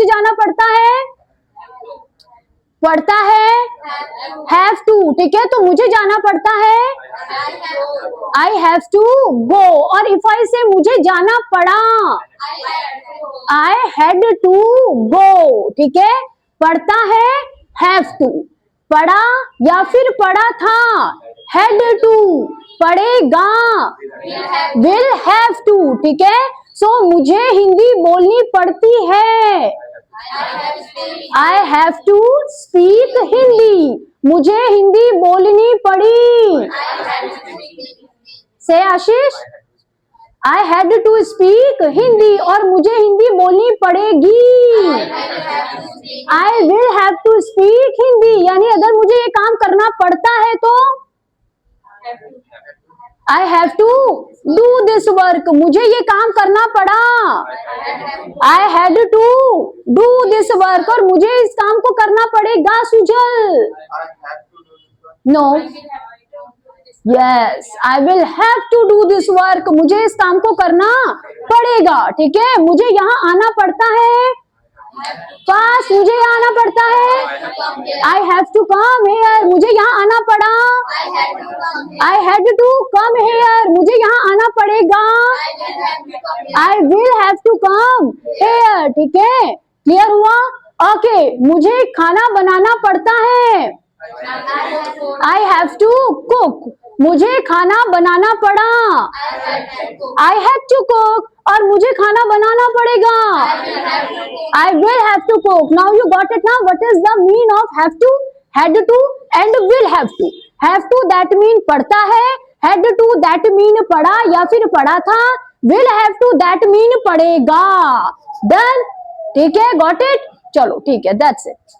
मुझे जाना पड़ता है, पड़ता है, हैव टू, ठीक है, तो मुझे जाना पड़ता है, आई हैव टू गो। और इफ आई से मुझे जाना पड़ा, आई हैड टू गो, ठीक है, पढ़ता है, हैव टू, पढ़ा या फिर पढ़ा था, हैड टू, पढ़ेगा, विल हैव टू, ठीक है। सो मुझे हिंदी बोलनी पड़ती है, I have to speak Hindi, मुझे हिंदी बोलनी पड़ी, say Ashish, I had to speak Hindi, और मुझे हिंदी बोलनी पड़ेगी, I will have to speak Hindi, यानी अगर मुझे ये काम करना पड़ता है तो I have to do this work, मुझे ये काम करना पड़ा, I had to do this work, और मुझे इस काम को करना पड़ेगा, Sujal, no, yes, I will have to do this work, मुझे इस काम को करना पड़ेगा, ठीक है। मुझे यहाँ आना पड़ता है, पास, मुझे यहाँ आना पड़ता है, I have to come here, मुझे यहाँ आना पड़ा, I had to come here, मुझे यहाँ आना पड़ेगा, I will have to come here, ठीक है, क्लियर हुआ? ओके, मुझे खाना बनाना पड़ता है, आई हैव टू कुक, मुझे खाना बनाना पड़ा, आई हैड टू कुक, और मुझे खाना बनाना पड़ेगा, I will have to cook. Now you got it ना, what is the mean of have to, had to and will have to. Have to that mean पढ़ता है, हैड टू दैट मीन पढ़ा या फिर पढ़ा था, will have to that mean पढ़ेगा। Done, ठीक है, गॉट इट, चलो ठीक है, दैट्स इट।